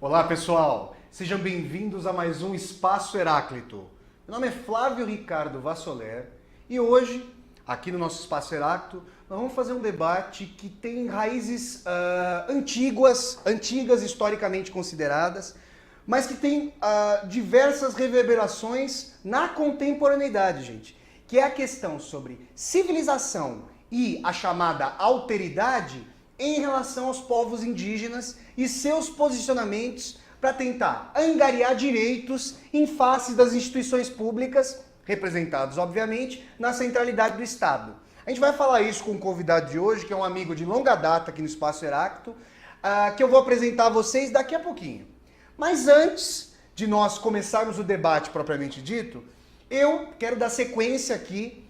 Olá pessoal, sejam bem-vindos a mais um Espaço Heráclito. Meu nome é Flávio Ricardo Vassoler e hoje, aqui no nosso Espaço Heráclito, nós vamos fazer um debate que tem raízes antigas historicamente consideradas, mas que tem diversas reverberações na contemporaneidade, gente, que é a questão sobre civilização e a chamada alteridade em relação aos povos indígenas e seus posicionamentos para tentar angariar direitos em face das instituições públicas, representados, obviamente, na centralidade do Estado. A gente vai falar isso com o convidado de hoje, que é um amigo de longa data aqui no Espaço Heráclito, que eu vou apresentar a vocês daqui a pouquinho. Mas antes de nós começarmos o debate propriamente dito, eu quero dar sequência aqui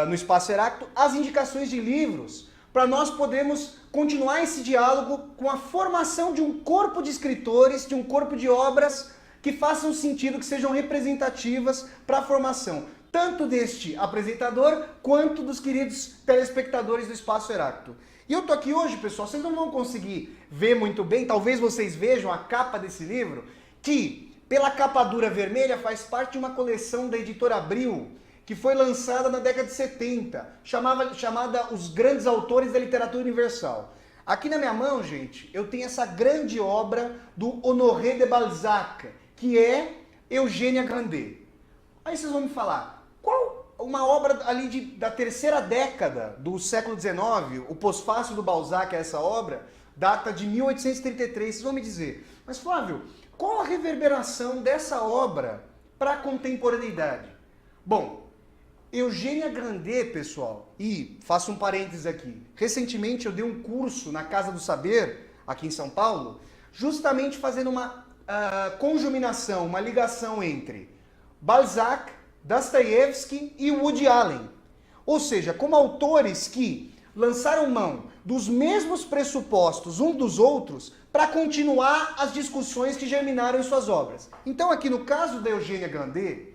no Espaço Heráclito às indicações de livros, para nós podermos continuar esse diálogo com a formação de um corpo de escritores, de um corpo de obras que façam sentido, que sejam representativas para a formação, tanto deste apresentador, quanto dos queridos telespectadores do Espaço Heráclito. E eu tô aqui hoje, pessoal, vocês não vão conseguir ver muito bem, talvez vocês vejam a capa desse livro, que pela capa dura vermelha faz parte de uma coleção da Editora Abril, que foi lançada na década de 70, chamada Os Grandes Autores da Literatura Universal. Aqui na minha mão, gente, eu tenho essa grande obra do Honoré de Balzac, que é Eugênia Grandet. Aí vocês vão me falar, qual uma obra ali da terceira década do século XIX, o pós-fácil do Balzac a essa obra, data de 1833, vocês vão me dizer, mas Flávio, qual a reverberação dessa obra para a contemporaneidade? Bom, Eugênia Grandet, pessoal, e faço um parênteses aqui, recentemente eu dei um curso na Casa do Saber, aqui em São Paulo, justamente fazendo uma conjuminação, uma ligação entre Balzac, Dostoiévski e Woody Allen. Ou seja, como autores que lançaram mão dos mesmos pressupostos um dos outros para continuar as discussões que germinaram em suas obras. Então aqui no caso da Eugênia Grandet,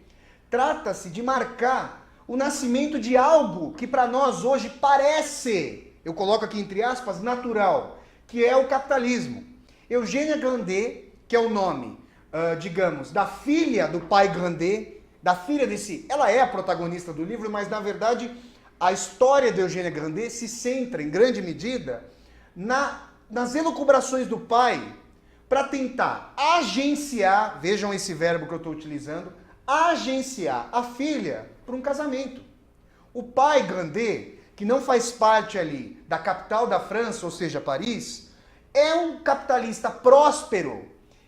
trata-se de marcar o nascimento de algo que para nós hoje parece, eu coloco aqui entre aspas, natural, que é o capitalismo. Eugênia Grandet, que é o nome, digamos, da filha do pai Grandet, da filha desse... Ela é a protagonista do livro, mas na verdade a história de Eugênia Grandet se centra, em grande medida, nas elucubrações do pai para tentar agenciar, vejam esse verbo que eu estou utilizando, agenciar a filha para um casamento. O pai Grandet, que não faz parte ali da capital da França, ou seja, Paris, é um capitalista próspero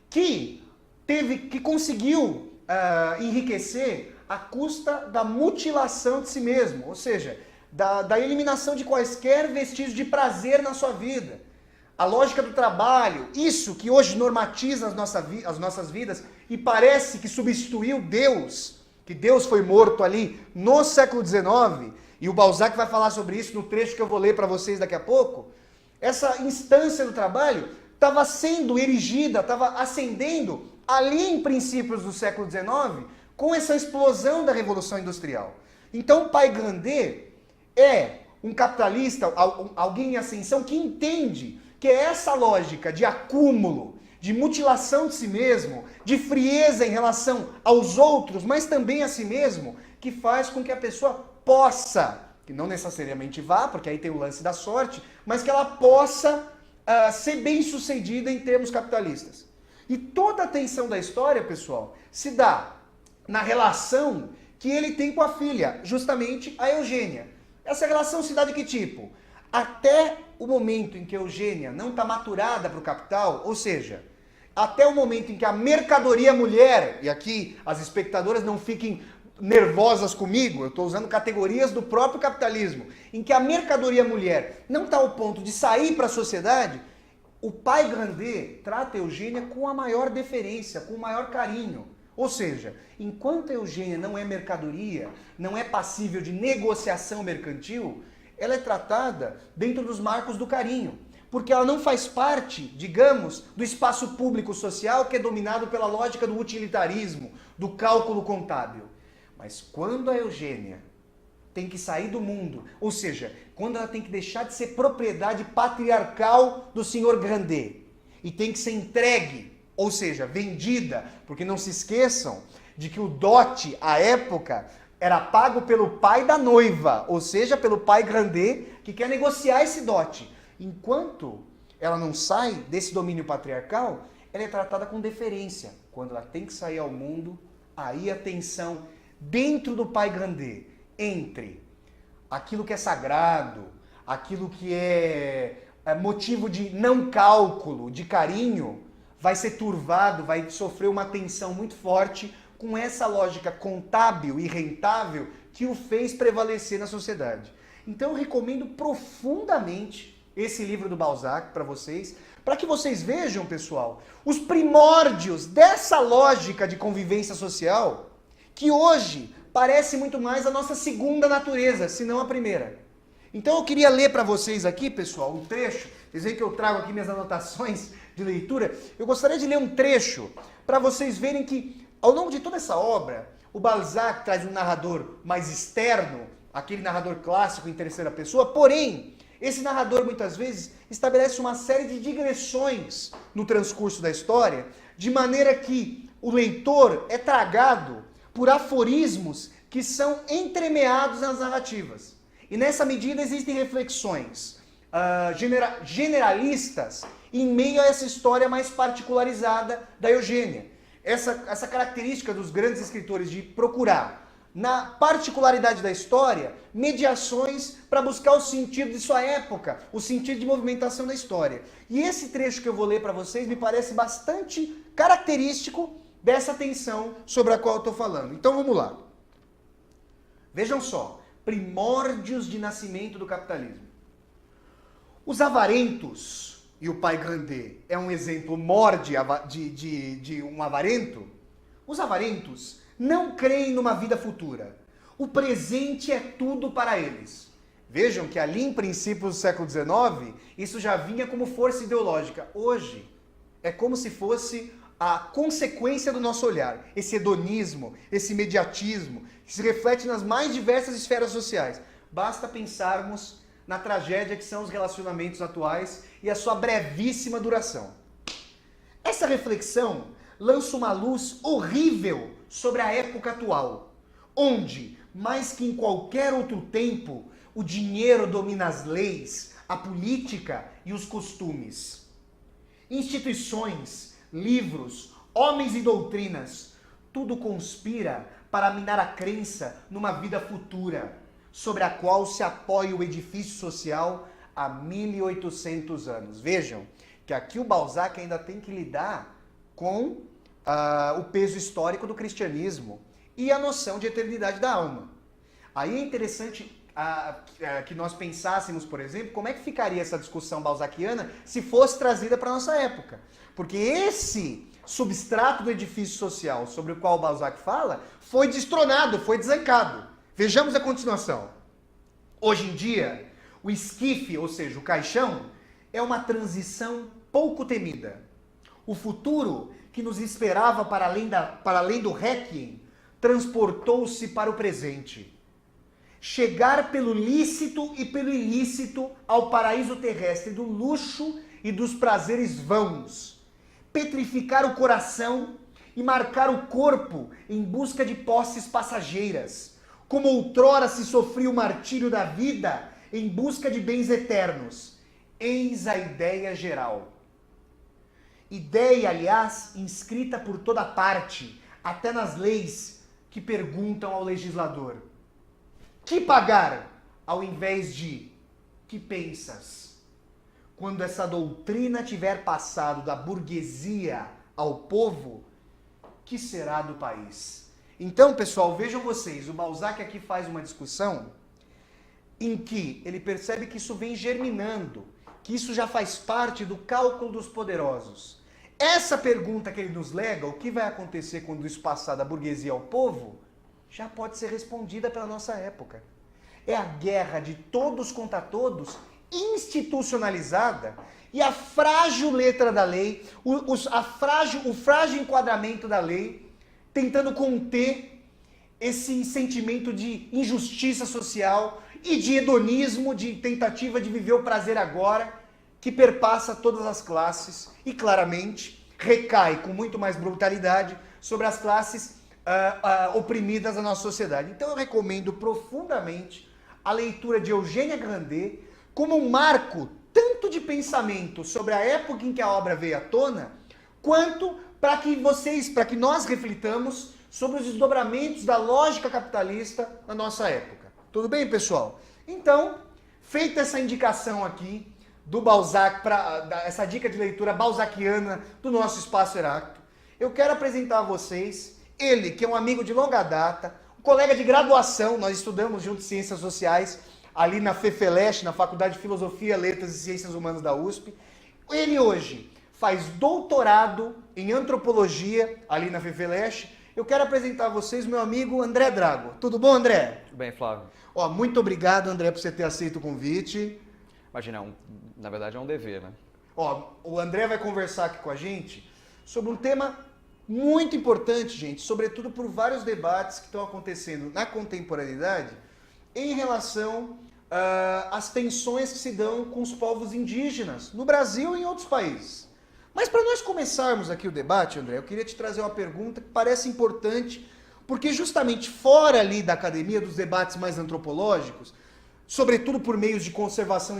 que conseguiu enriquecer à custa da mutilação de si mesmo, ou seja, da eliminação de quaisquer vestígios de prazer na sua vida. A lógica do trabalho, isso que hoje normatiza as nossas vidas e parece que substituiu Deus, que Deus foi morto ali no século XIX, e o Balzac vai falar sobre isso no trecho que eu vou ler para vocês daqui a pouco. Essa instância do trabalho estava sendo erigida, estava ascendendo ali em princípios do século XIX, com essa explosão da Revolução Industrial. Então o pai Grandet é um capitalista, alguém em ascensão que entende que é essa lógica de acúmulo, de mutilação de si mesmo, de frieza em relação aos outros, mas também a si mesmo, que faz com que a pessoa possa, que não necessariamente vá, porque aí tem o lance da sorte, mas que ela possa ser bem-sucedida em termos capitalistas. E toda a tensão da história, pessoal, se dá na relação que ele tem com a filha, justamente a Eugênia. Essa relação se dá de que tipo? Até o momento em que a Eugênia não está maturada para o capital, ou seja, até o momento em que a mercadoria mulher, e aqui as espectadoras não fiquem nervosas comigo, eu estou usando categorias do próprio capitalismo, em que a mercadoria mulher não está ao ponto de sair para a sociedade, o pai Grandet trata a Eugênia com a maior deferência, com o maior carinho. Ou seja, enquanto a Eugênia não é mercadoria, não é passível de negociação mercantil, ela é tratada dentro dos marcos do carinho, porque ela não faz parte, digamos, do espaço público social que é dominado pela lógica do utilitarismo, do cálculo contábil. Mas quando a Eugênia tem que sair do mundo, ou seja, quando ela tem que deixar de ser propriedade patriarcal do senhor Grandet e tem que ser entregue ou seja, vendida, porque não se esqueçam de que o dote, à época, era pago pelo pai da noiva, ou seja, pelo pai grandê, que quer negociar esse dote. Enquanto ela não sai desse domínio patriarcal, ela é tratada com deferência. Quando ela tem que sair ao mundo, aí a tensão dentro do pai grandê entre aquilo que é sagrado, aquilo que é motivo de não cálculo, de carinho, vai ser turvado, vai sofrer uma tensão muito forte com essa lógica contábil e rentável que o fez prevalecer na sociedade. Então eu recomendo profundamente esse livro do Balzac para vocês, para que vocês vejam, pessoal, os primórdios dessa lógica de convivência social, que hoje parece muito mais a nossa segunda natureza, se não a primeira. Então eu queria ler para vocês aqui, pessoal, um trecho. Vocês veem que eu trago aqui minhas anotações de leitura. Eu gostaria de ler um trecho para vocês verem que, ao longo de toda essa obra, o Balzac traz um narrador mais externo, aquele narrador clássico em terceira pessoa, porém, esse narrador muitas vezes estabelece uma série de digressões no transcurso da história, de maneira que o leitor é tragado por aforismos que são entremeados nas narrativas. E nessa medida existem reflexões generalistas em meio a essa história mais particularizada da Eugênia. Essa característica dos grandes escritores de procurar, na particularidade da história, mediações para buscar o sentido de sua época, o sentido de movimentação da história. E esse trecho que eu vou ler para vocês me parece bastante característico dessa tensão sobre a qual eu estou falando. Então vamos lá. Vejam só, primórdios de nascimento do capitalismo. Os avarentos, e o pai Grandet é um exemplo mor de um avarento, os avarentos não creem numa vida futura. O presente é tudo para eles. Vejam que ali em princípios do século XIX, isso já vinha como força ideológica. Hoje, é como se fosse a consequência do nosso olhar. Esse hedonismo, esse imediatismo, que se reflete nas mais diversas esferas sociais. Basta pensarmos na tragédia que são os relacionamentos atuais e a sua brevíssima duração. Essa reflexão lança uma luz horrível sobre a época atual, onde, mais que em qualquer outro tempo, o dinheiro domina as leis, a política e os costumes. Instituições, livros, homens e doutrinas, tudo conspira para minar a crença numa vida futura, sobre a qual se apoia o edifício social há 1800 anos. Vejam que aqui o Balzac ainda tem que lidar com o peso histórico do cristianismo e a noção de eternidade da alma. Aí é interessante que nós pensássemos, por exemplo, como é que ficaria essa discussão balzaquiana se fosse trazida para a nossa época. Porque esse substrato do edifício social sobre o qual o Balzac fala foi destronado, foi desancado. Vejamos a continuação. Hoje em dia, o esquife, ou seja, o caixão, é uma transição pouco temida. O futuro que nos esperava para além do Requiem transportou-se para o presente. Chegar pelo lícito e pelo ilícito ao paraíso terrestre do luxo e dos prazeres vãos. Petrificar o coração e marcar o corpo em busca de posses passageiras. Como outrora se sofria o martírio da vida em busca de bens eternos. Eis a ideia geral. Ideia, aliás, inscrita por toda parte, até nas leis que perguntam ao legislador: que pagar? Ao invés de que pensas? Quando essa doutrina tiver passado da burguesia ao povo, que será do país? Então, pessoal, vejam vocês, o Balzac aqui faz uma discussão em que ele percebe que isso vem germinando, que isso já faz parte do cálculo dos poderosos. Essa pergunta que ele nos lega, o que vai acontecer quando isso passar da burguesia ao povo, já pode ser respondida pela nossa época. É a guerra de todos contra todos, institucionalizada, e a frágil letra da lei, o frágil enquadramento da lei, tentando conter esse sentimento de injustiça social e de hedonismo, de tentativa de viver o prazer agora, que perpassa todas as classes e, claramente, recai com muito mais brutalidade sobre as classes oprimidas da nossa sociedade. Então eu recomendo profundamente a leitura de Eugênia Grandet como um marco tanto de pensamento sobre a época em que a obra veio à tona, quanto para que nós reflitamos sobre os desdobramentos da lógica capitalista na nossa época. Tudo bem, pessoal? Então, feita essa indicação aqui do Balzac, essa dica de leitura balzaquiana do nosso Espaço Heráclito, eu quero apresentar a vocês ele, que é um amigo de longa data, um colega de graduação, nós estudamos juntos Ciências Sociais, ali na FEFELESH, na Faculdade de Filosofia, Letras e Ciências Humanas da USP. Ele hoje faz doutorado em Antropologia, ali na FEFELESH. Eu quero apresentar a vocês o meu amigo André Drago. Tudo bom, André? Tudo bem, Flávio. Ó, muito obrigado, André, por você ter aceito o convite. Imagina, na verdade é um dever, né? Ó, o André vai conversar aqui com a gente sobre um tema muito importante, gente, sobretudo por vários debates que estão acontecendo na contemporaneidade em relação às tensões que se dão com os povos indígenas no Brasil e em outros países. Mas para nós começarmos aqui o debate, André, eu queria te trazer uma pergunta que parece importante, porque justamente fora ali da academia, dos debates mais antropológicos, sobretudo por meios de conservação,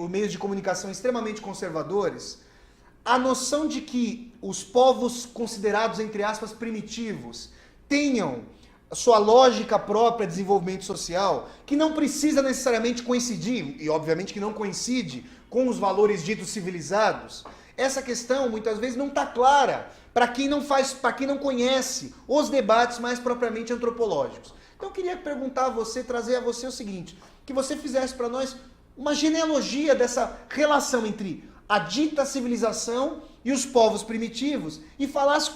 meios de comunicação extremamente conservadores, a noção de que os povos considerados, entre aspas, primitivos, tenham sua lógica própria de desenvolvimento social, que não precisa necessariamente coincidir, e obviamente que não coincide com os valores ditos civilizados, essa questão muitas vezes não está clara para quem não conhece os debates mais propriamente antropológicos. Então eu queria perguntar a você, trazer a você o seguinte, que você fizesse para nós uma genealogia dessa relação entre a dita civilização e os povos primitivos e falasse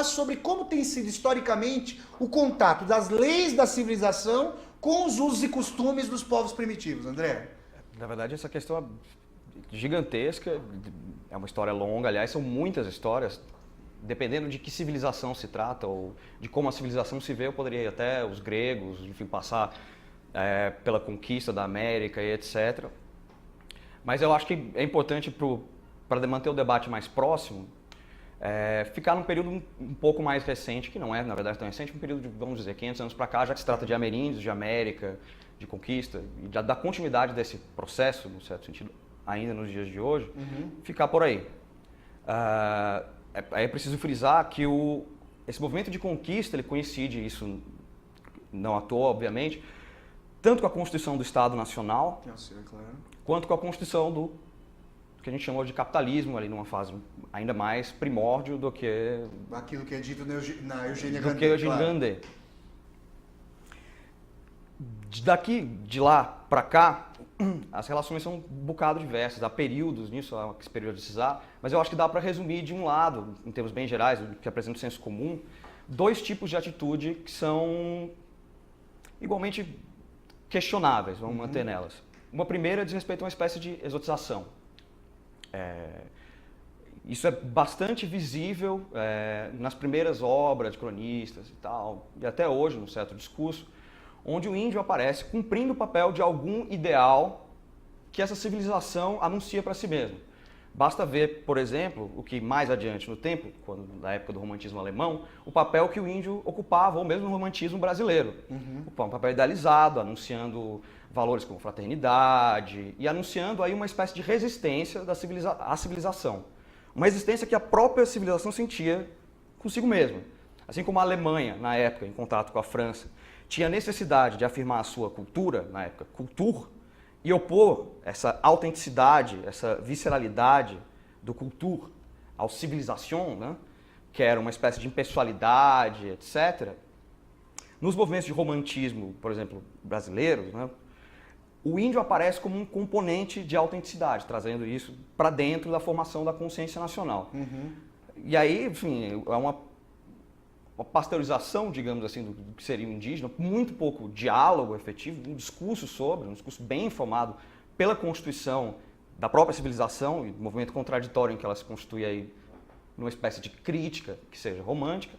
sobre como tem sido historicamente o contato das leis da civilização com os usos e costumes dos povos primitivos. André? Na verdade, essa questão é gigantesca, é uma história longa, aliás, são muitas histórias, dependendo de que civilização se trata ou de como a civilização se vê, eu poderia ir até os gregos, enfim, passar pela conquista da América e etc. Mas eu acho que é importante para manter o debate mais próximo, ficar num período um pouco mais recente, que não é, na verdade, tão recente, um período de, vamos dizer, 500 anos para cá, já que se trata de ameríndios, de América, de conquista, e da continuidade desse processo, no certo sentido, ainda nos dias de hoje, ficar por aí. É preciso frisar que esse movimento de conquista, ele coincide, isso não à toa, obviamente, tanto com a Constituição do Estado Nacional, quanto com a Constituição do que a gente chamou de capitalismo, ali numa fase ainda mais primórdio do que aquilo que é dito na Eugênia Grandet. Do que Eugênia Grandet. De lá para cá, as relações são um bocado diversas, há períodos nisso, há que se periodizar, mas eu acho que dá para resumir de um lado, em termos bem gerais, que apresenta o senso comum, dois tipos de atitude que são igualmente questionáveis, vamos manter nelas. Uma primeira diz respeito a uma espécie de exotização. Isso é bastante visível nas primeiras obras de cronistas e tal, e até hoje, num certo discurso, onde o índio aparece cumprindo o papel de algum ideal que essa civilização anuncia para si mesma. Basta ver, por exemplo, o que mais adiante no tempo, na época do romantismo alemão, o papel que o índio ocupava, ou mesmo no romantismo brasileiro. Um papel idealizado, anunciando valores como fraternidade e anunciando aí uma espécie de resistência à civilização. Uma resistência que a própria civilização sentia consigo mesma. Assim como a Alemanha, na época, em contato com a França, tinha necessidade de afirmar a sua cultura, na época, culture, e opor essa autenticidade, essa visceralidade do culture ao civilisation, né? Que era uma espécie de impessoalidade, etc. Nos movimentos de romantismo, por exemplo, brasileiros, né? O índio aparece como um componente de autenticidade, trazendo isso para dentro da formação da consciência nacional. E aí, enfim, é uma pasteurização, digamos assim, do que seria o indígena, muito pouco diálogo efetivo, um discurso bem informado pela constituição da própria civilização e do movimento contraditório em que ela se constitui aí numa espécie de crítica que seja romântica.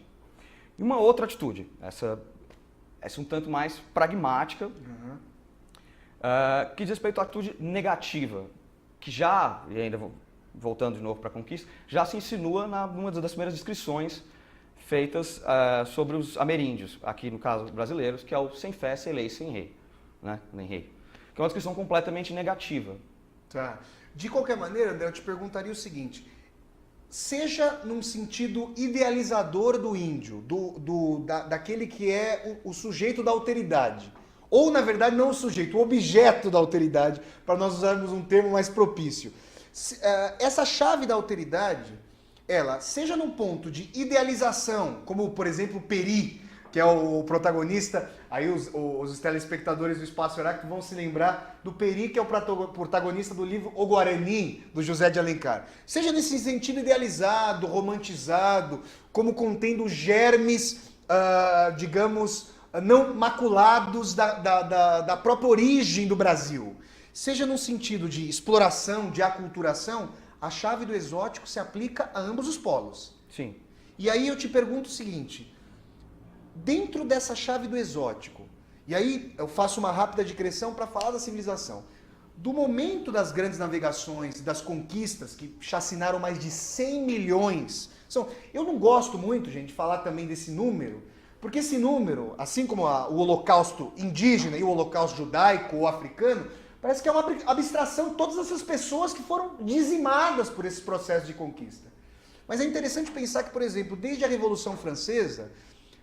E uma outra atitude, essa um tanto mais pragmática, que diz respeito à atitude negativa, que já, e ainda voltando de novo para a conquista, já se insinua numa das primeiras descrições feitas sobre os ameríndios, aqui no caso brasileiros, que é o sem fé, sem lei, sem rei, né? Nem rei. Que é uma descrição completamente negativa. Tá. De qualquer maneira, André, eu te perguntaria o seguinte, seja num sentido idealizador do índio, daquele que é o sujeito da alteridade, ou, na verdade, não o sujeito, o objeto da alteridade, para nós usarmos um termo mais propício. Essa chave da alteridade, ela, seja num ponto de idealização, como, por exemplo, o Peri, que é o protagonista, aí os telespectadores do Espaço Heráclito vão se lembrar do Peri, que é o protagonista do livro O Guarani, do José de Alencar. Seja nesse sentido idealizado, romantizado, como contendo germes, digamos, não maculados da própria origem do Brasil. Seja num sentido de exploração, de aculturação, a chave do exótico se aplica a ambos os polos. Sim. E aí eu te pergunto o seguinte, dentro dessa chave do exótico, e aí eu faço uma rápida digressão para falar da civilização, do momento das grandes navegações, das conquistas, que chacinaram mais de 100 milhões, eu não gosto muito, gente, de falar também desse número, porque esse número, assim como o holocausto indígena e o holocausto judaico ou africano, parece que é uma abstração de todas essas pessoas que foram dizimadas por esse processo de conquista. Mas é interessante pensar que, por exemplo, desde a Revolução Francesa,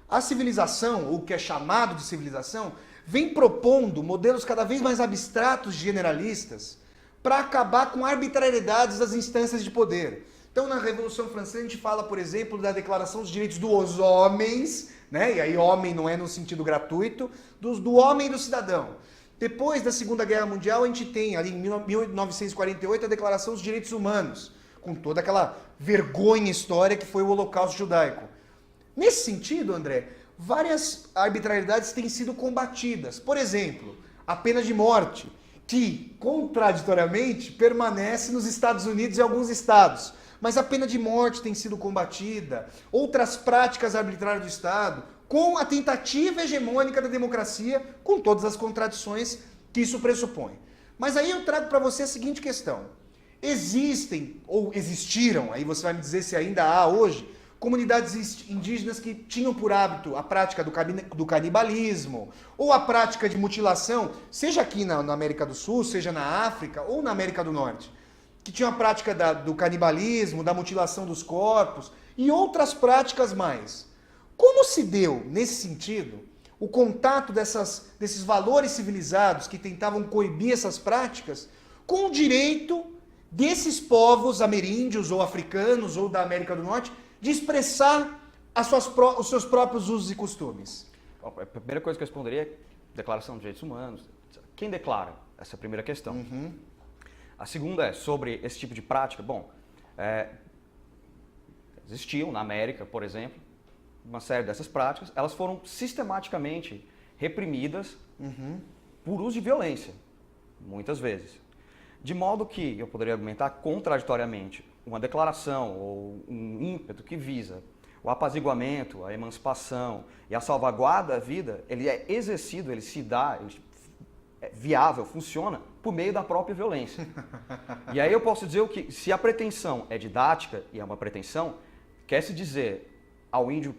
a civilização, ou o que é chamado de civilização, vem propondo modelos cada vez mais abstratos, generalistas, para acabar com arbitrariedades das instâncias de poder. Então, na Revolução Francesa, a gente fala, por exemplo, da Declaração dos Direitos dos Homens, né? E aí homem não é no sentido gratuito, do homem e do cidadão. Depois da Segunda Guerra Mundial, a gente tem ali em 1948 a Declaração dos Direitos Humanos, com toda aquela vergonha histórica que foi o Holocausto Judaico. Nesse sentido, André, várias arbitrariedades têm sido combatidas. Por exemplo, a pena de morte, que, contraditoriamente, permanece nos Estados Unidos e alguns estados. Mas a pena de morte tem sido combatida, outras práticas arbitrárias do Estado, com a tentativa hegemônica da democracia, com todas as contradições que isso pressupõe. Mas aí eu trago para você a seguinte questão. Existem, ou existiram, aí você vai me dizer se ainda há hoje, comunidades indígenas que tinham por hábito a prática do canibalismo, ou a prática de mutilação, seja aqui na América do Sul, seja na África, ou na América do Norte, que tinham a prática do canibalismo, da mutilação dos corpos, e outras práticas mais. Como se deu, nesse sentido, o contato desses valores civilizados que tentavam coibir essas práticas com o direito desses povos ameríndios ou africanos ou da América do Norte de expressar os seus próprios usos e costumes? A primeira coisa que eu responderia é Declaração dos Direitos Humanos. Quem declara? Essa é a primeira questão. Uhum. A segunda é sobre esse tipo de prática. Bom, existiam na América, por exemplo, uma série dessas práticas. Elas foram sistematicamente reprimidas por uso de violência, muitas vezes. De modo que, eu poderia argumentar contraditoriamente, uma declaração ou um ímpeto que visa o apaziguamento, a emancipação e a salvaguarda da vida, ele é exercido, ele se dá, ele é viável, funciona por meio da própria violência. E aí eu posso dizer se a pretensão é didática, e é uma pretensão, quer se dizer ao índio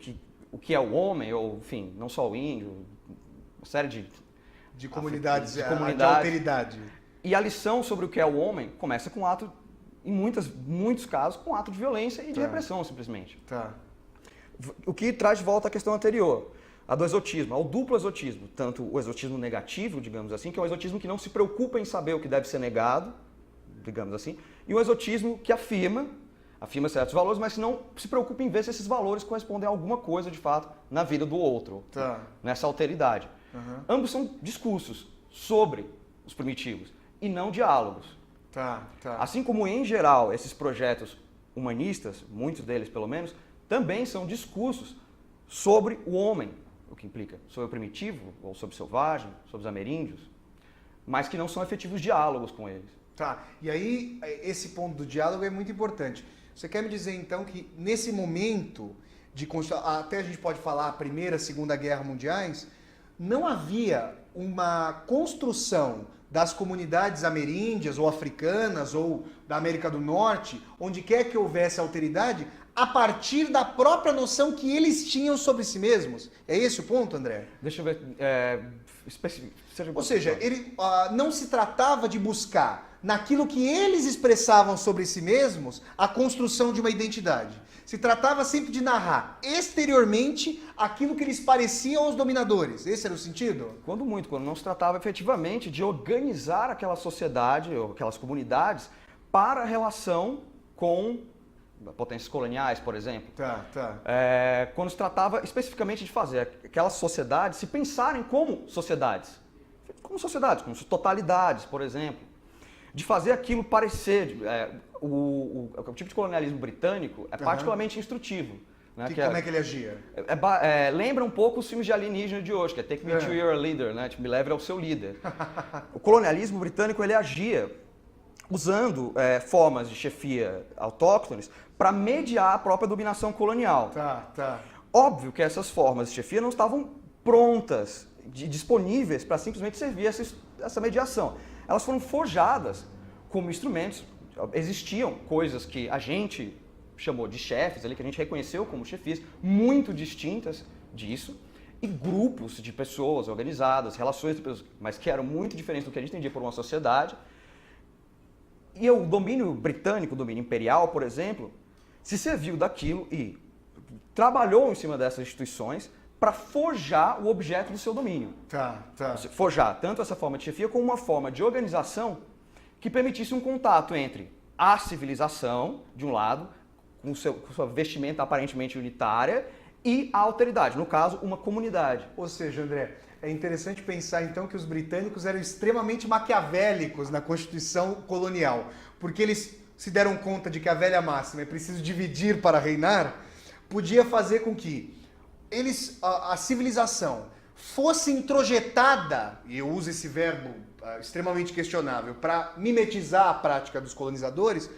o que é o homem, ou enfim, não só o índio, uma série de comunidades, de alteridade. E a lição sobre o que é o homem começa com ato, em muitos casos, com ato de violência e de repressão, simplesmente. Tá. O que traz de volta a questão anterior, a do exotismo, ao duplo exotismo. Tanto o exotismo negativo, digamos assim, que é um exotismo que não se preocupa em saber o que deve ser negado, digamos assim, e o exotismo que afirma certos valores, mas que não se preocupa em ver se esses valores correspondem a alguma coisa, de fato, na vida do outro, nessa alteridade. Uhum. Ambos são discursos sobre os primitivos e não diálogos. Assim como, em geral, esses projetos humanistas, muitos deles pelo menos, também são discursos sobre o homem, o que implica sobre o primitivo, ou sobre o selvagem, sobre os ameríndios, mas que não são efetivos diálogos com eles. Tá, e aí esse ponto do diálogo é muito importante. Você quer me dizer então que nesse momento, até a gente pode falar a Primeira, Segunda Guerra Mundiais, não havia uma construção das comunidades ameríndias ou africanas ou da América do Norte, onde quer que houvesse alteridade, a partir da própria noção que eles tinham sobre si mesmos? É esse o ponto, André? Deixa eu ver. Ou seja, ele não se tratava de buscar naquilo que eles expressavam sobre si mesmos a construção de uma identidade. Se tratava sempre de narrar exteriormente aquilo que lhes parecia aos dominadores. Esse era o sentido? Quando não se tratava efetivamente de organizar aquela sociedade ou aquelas comunidades para a relação com potências coloniais, por exemplo. Quando se tratava especificamente de fazer aquelas sociedades se pensarem como sociedades, como totalidades, por exemplo. De fazer aquilo parecer... O tipo de colonialismo britânico é particularmente instrutivo. Né? Como é que ele agia? Lembra um pouco os filmes de alienígena de hoje, que é Take Me to Your Leader, né? Tipo, me leve ao seu líder. O colonialismo britânico ele agia usando formas de chefia autóctones para mediar a própria dominação colonial. Óbvio que essas formas de chefia não estavam prontas, disponíveis para simplesmente servir essa mediação. Elas foram forjadas como instrumentos. Existiam coisas que a gente chamou de chefes, ali, que a gente reconheceu como chefias, muito distintas disso, e grupos de pessoas organizadas, relações de pessoas, mas que eram muito diferentes do que a gente entendia por uma sociedade. E o domínio britânico, o domínio imperial, por exemplo, se serviu daquilo e trabalhou em cima dessas instituições para forjar o objeto do seu domínio. Forjar tanto essa forma de chefia como uma forma de organização que permitisse um contato entre a civilização, de um lado, com sua vestimenta aparentemente unitária, e a alteridade, no caso, uma comunidade. Ou seja, André, é interessante pensar então que os britânicos eram extremamente maquiavélicos na Constituição colonial, porque eles se deram conta de que a velha máxima é preciso dividir para reinar, podia fazer com que a civilização fosse introjetada, e eu uso esse verbo extremamente questionável, para mimetizar a prática dos colonizadores,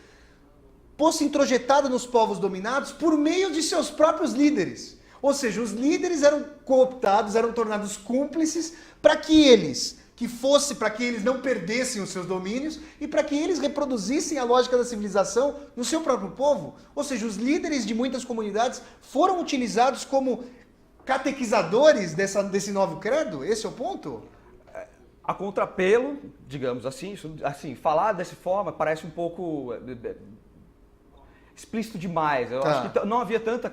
fosse introjetada nos povos dominados por meio de seus próprios líderes. Ou seja, os líderes eram cooptados, eram tornados cúmplices para que eles não perdessem os seus domínios e para que eles reproduzissem a lógica da civilização no seu próprio povo. Ou seja, os líderes de muitas comunidades foram utilizados como catequizadores desse novo credo? Esse é o ponto? A contrapelo, digamos assim, falar dessa forma parece um pouco explícito demais. Eu acho que não havia tanta...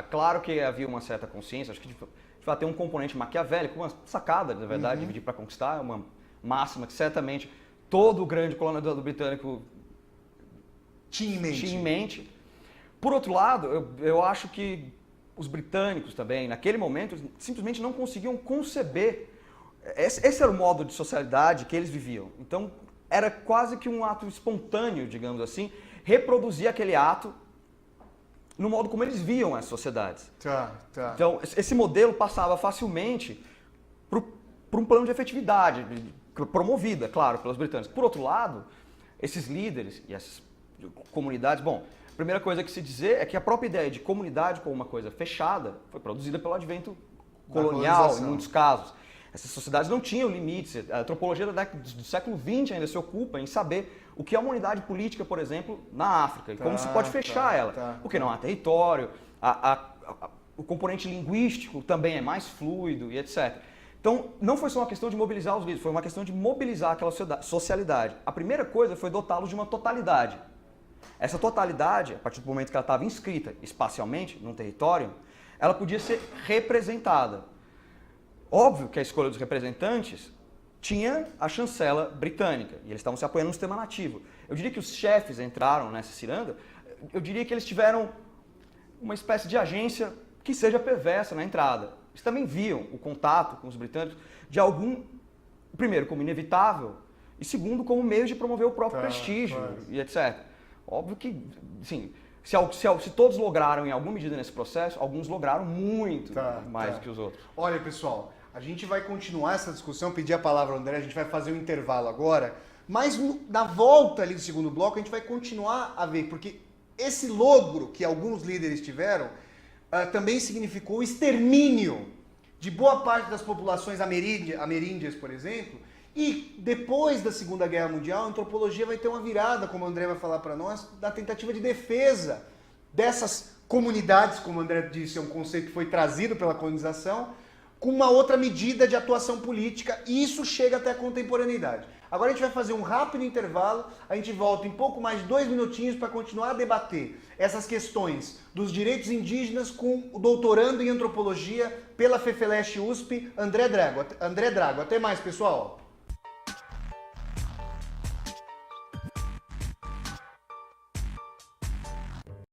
claro que havia uma certa consciência, acho que de fato tem um componente maquiavélico, uma sacada, na verdade, dividir para conquistar, é uma máxima que certamente todo o grande colonizador britânico tinha em mente. Por outro lado, eu acho que os britânicos também, naquele momento, simplesmente não conseguiam conceber. Esse era o modo de socialidade que eles viviam. Então, era quase que um ato espontâneo, digamos assim, reproduzir aquele ato no modo como eles viam as sociedades. Então, esse modelo passava facilmente por um plano de efetividade, promovida, claro, pelos britânicos. Por outro lado, esses líderes e essas comunidades, a primeira coisa que se dizer é que a própria ideia de comunidade como uma coisa fechada foi produzida pelo advento colonial, em muitos casos. Essas sociedades não tinham limites. A antropologia do século XX ainda se ocupa em saber o que é uma unidade política, por exemplo, na África, e como se pode fechar ela. Porque não há território, o componente linguístico também é mais fluido e etc. Então, não foi só uma questão de mobilizar os líderes, foi uma questão de mobilizar aquela socialidade. A primeira coisa foi dotá-los de uma totalidade. Essa totalidade, a partir do momento que ela estava inscrita espacialmente num território, ela podia ser representada. Óbvio que a escolha dos representantes tinha a chancela britânica, e eles estavam se apoiando no sistema nativo. Eu diria que os chefes entraram nessa ciranda, eu diria que eles tiveram uma espécie de agência que seja perversa na entrada. Eles também viam o contato com os britânicos primeiro, como inevitável, e segundo, como meio de promover o próprio prestígio e etc. Óbvio que, sim, se todos lograram em alguma medida nesse processo, alguns lograram muito mais do que os outros. Olha, pessoal, a gente vai continuar essa discussão, pedir a palavra ao André, a gente vai fazer um intervalo agora, mas na volta ali do segundo bloco a gente vai continuar a ver, porque esse logro que alguns líderes tiveram também significou o extermínio de boa parte das populações ameríndias, por exemplo, e depois da Segunda Guerra Mundial, a antropologia vai ter uma virada, como o André vai falar para nós, da tentativa de defesa dessas comunidades, como o André disse, é um conceito que foi trazido pela colonização, com uma outra medida de atuação política, e isso chega até a contemporaneidade. Agora a gente vai fazer um rápido intervalo, a gente volta em pouco mais de 2 minutinhos para continuar a debater essas questões dos direitos indígenas com o doutorando em antropologia pela FEFELESH USP, André Drago. Até mais, pessoal!